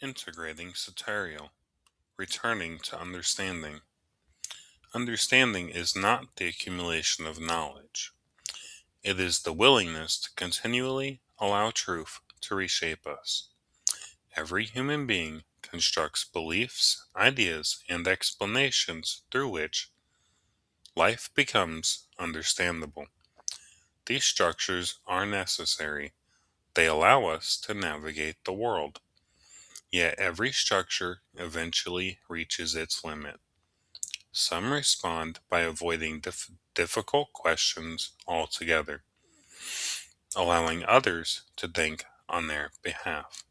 Integrating Satariel, returning to understanding. Understanding is not the accumulation of knowledge. It is the willingness to continually allow truth to reshape us. Every human being constructs beliefs, ideas, and explanations through which life becomes understandable. These structures are necessary. They allow us to navigate the world. Yet every structure eventually reaches its limit. Some respond by avoiding difficult questions altogether, allowing others to think on their behalf.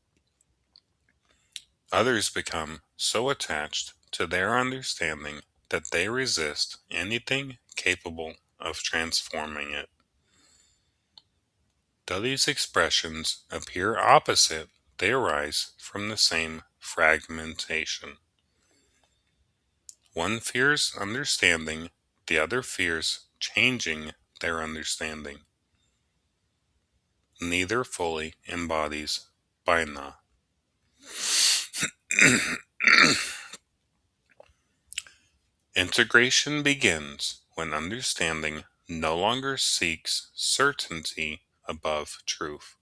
Others become so attached to their understanding that they resist anything capable of transforming it. Though these expressions appear opposite, they arise from the same fragmentation. One fears understanding, the other fears changing their understanding. Neither fully embodies Baina. Integration begins when understanding no longer seeks certainty above truth.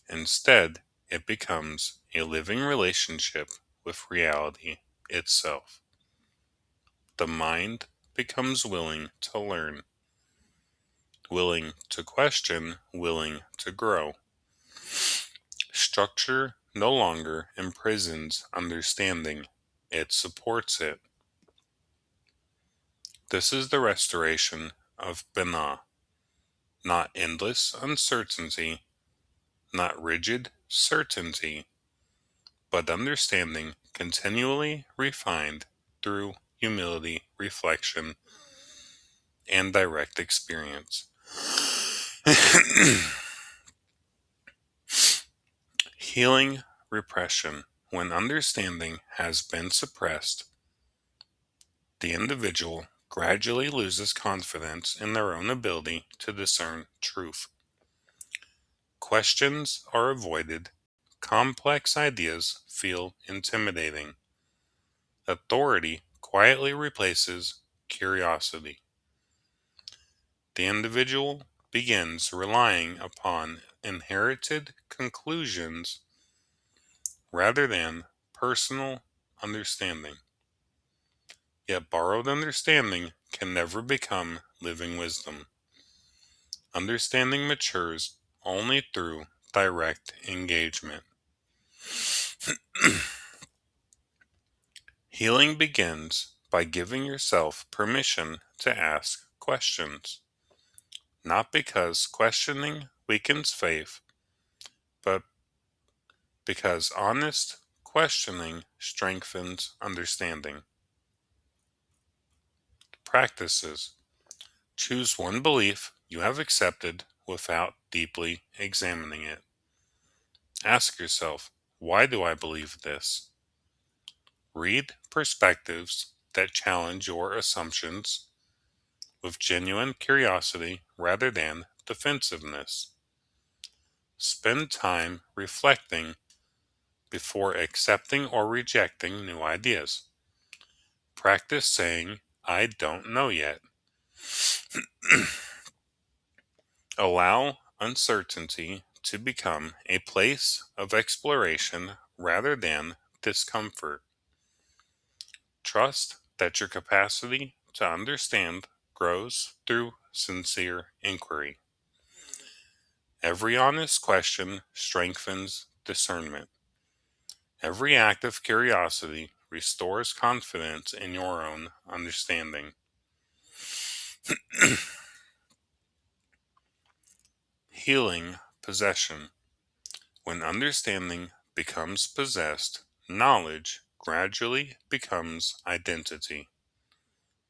Instead, it becomes a living relationship with reality itself. The mind becomes willing to learn, willing to question, willing to grow. Structure no longer imprisons understanding, it supports it. This is the restoration of Binah, not endless uncertainty, not rigid certainty, but understanding continually refined through humility, reflection, and direct experience. Healing repression. When understanding has been suppressed, the individual gradually loses confidence in their own ability to discern truth. Questions are avoided. Complex ideas feel intimidating. Authority quietly replaces curiosity. The individual begins relying upon inherited conclusions rather than personal understanding. Yet borrowed understanding can never become living wisdom. Understanding matures only through direct engagement. Healing begins by giving yourself permission to ask questions, not because questioning weakens faith, but because honest questioning strengthens understanding. Practices. Choose one belief you have accepted without deeply examining it. Ask yourself, why do I believe this? Read perspectives that challenge your assumptions with genuine curiosity rather than defensiveness. Spend time reflecting before accepting or rejecting new ideas. Practice saying, I don't know yet. Allow uncertainty to become a place of exploration rather than discomfort. Trust that your capacity to understand grows through sincere inquiry. Every honest question strengthens discernment. Every act of curiosity restores confidence in your own understanding. Healing possession. When understanding becomes possessed, knowledge gradually becomes identity.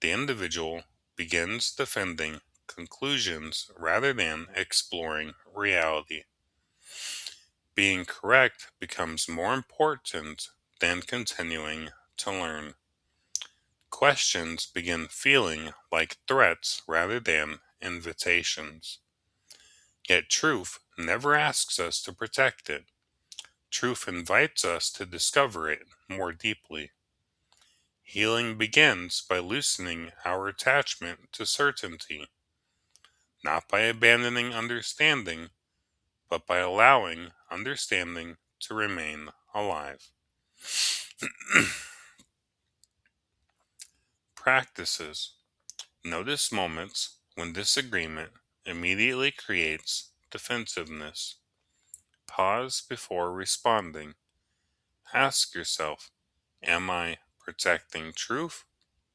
The individual begins defending conclusions rather than exploring reality. Being correct becomes more important than continuing to learn. Questions begin feeling like threats rather than invitations. Yet truth never asks us to protect it. truth invites us to discover it more deeply. Healing begins by loosening our attachment to certainty, not by abandoning understanding, but by allowing understanding to remain alive. Practices. Notice moments when disagreement immediately creates defensiveness. Pause before responding. Ask yourself, am I protecting truth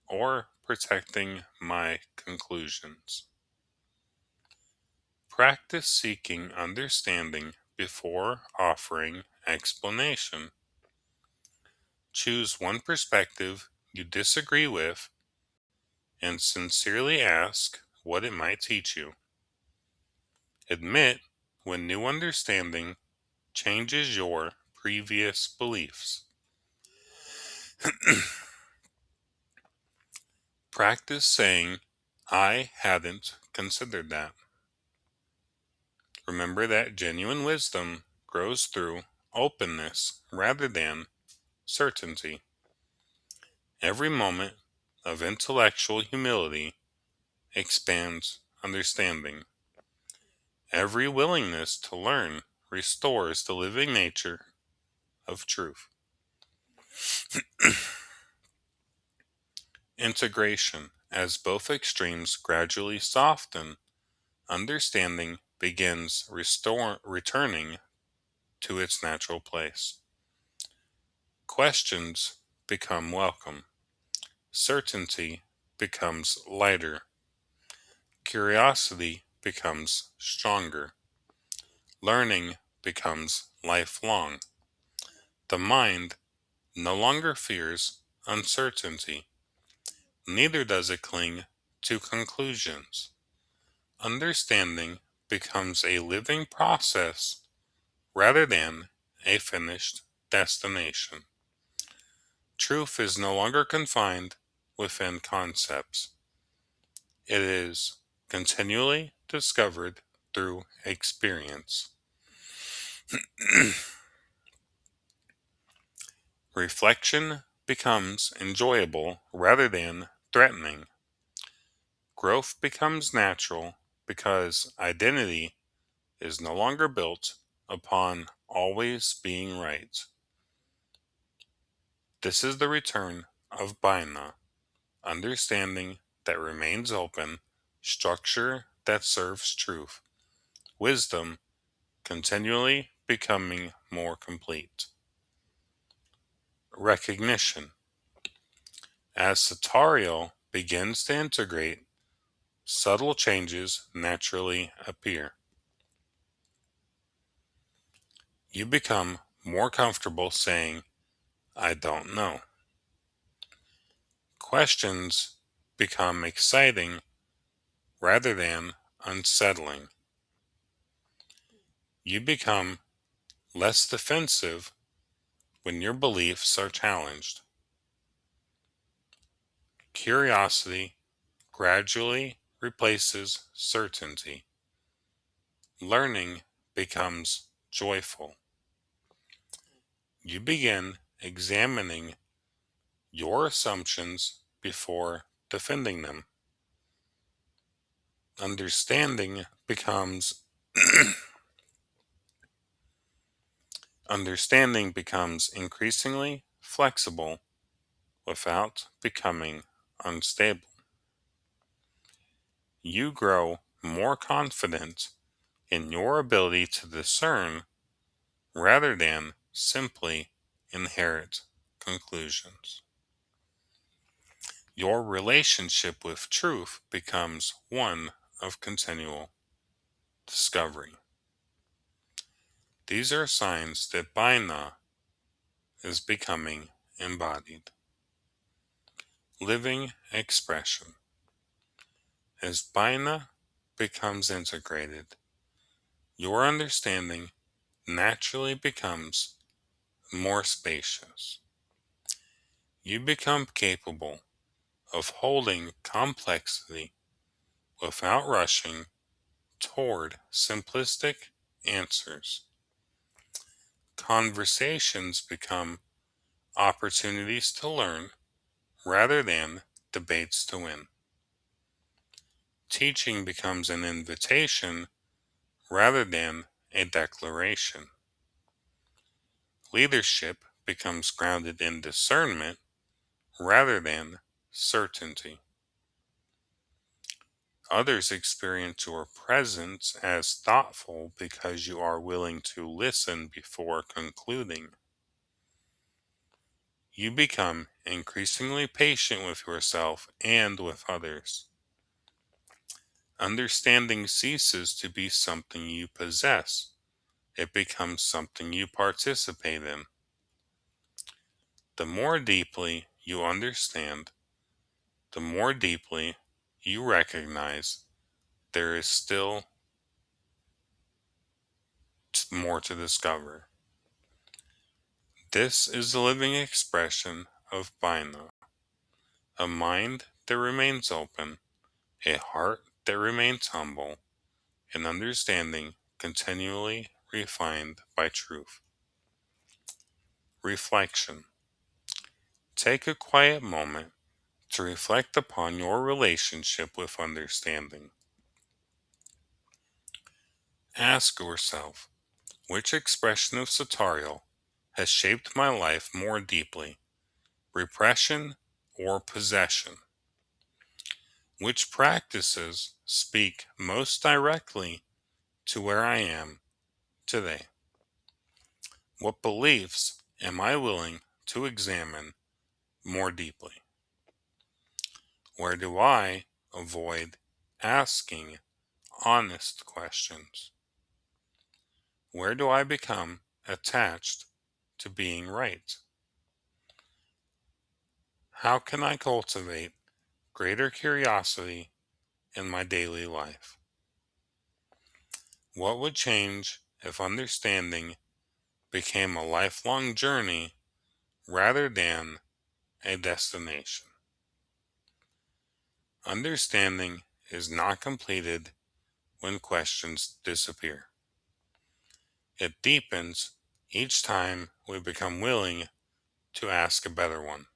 or protecting my conclusions? Practice seeking understanding before offering explanation. Choose one perspective you disagree with and sincerely ask what it might teach you. Admit when new understanding changes your previous beliefs. Practice saying, I hadn't considered that. Remember that genuine wisdom grows through openness rather than certainty. Every moment of intellectual humility expands understanding. Every willingness to learn restores the living nature of truth. Integration. As both extremes gradually soften, understanding begins returning to its natural place. Questions become welcome. Certainty becomes lighter. Curiosity becomes stronger. Learning becomes lifelong. The mind no longer fears uncertainty. Neither does it cling to conclusions. Understanding becomes a living process rather than a finished destination. Truth is no longer confined within concepts. It is continually discovered through experience. Reflection becomes enjoyable rather than threatening. Growth becomes natural because identity is no longer built upon always being right. This is the return of Baina, understanding that remains open, structure that serves truth, wisdom continually becoming more complete. Recognition. As Satariel begins to integrate, subtle changes naturally appear. You become more comfortable saying, I don't know. Questions become exciting rather than unsettling. You become less defensive when your beliefs are challenged. Curiosity gradually replaces certainty. Learning becomes joyful. You begin examining your assumptions before defending them. Understanding becomes understanding becomes increasingly flexible without becoming unstable. You grow more confident in your ability to discern rather than simply inherit conclusions. Your relationship with truth becomes one of continual discovery. These are signs that Baina is becoming embodied. Living expression. As Baina becomes integrated, your understanding naturally becomes more spacious. You become capable of holding complexity without rushing toward simplistic answers. Conversations become opportunities to learn rather than debates to win. Teaching becomes an invitation rather than a declaration. Leadership becomes grounded in discernment rather than certainty. Others experience your presence as thoughtful because you are willing to listen before concluding. You become increasingly patient with yourself and with others. Understanding ceases to be something you possess, it becomes something you participate in. The more deeply you understand, the more deeply you recognize there is still more to discover. This is the living expression of Bina, a mind that remains open, a heart that remains humble, an understanding continually refined by truth. Reflection. Take a quiet moment to reflect upon your relationship with understanding. Ask yourself, which expression of Satariel has shaped my life more deeply, repression or possession? Which practices speak most directly to where I am today? What beliefs am I willing to examine more deeply? Where do I avoid asking honest questions? Where do I become attached to being right? How can I cultivate greater curiosity in my daily life? What would change if understanding became a lifelong journey rather than a destination? Understanding is not completed when questions disappear. It deepens each time we become willing to ask a better one.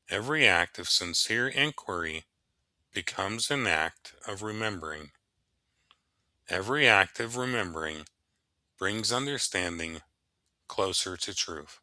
Every act of sincere inquiry becomes an act of remembering. Every act of remembering brings understanding closer to truth.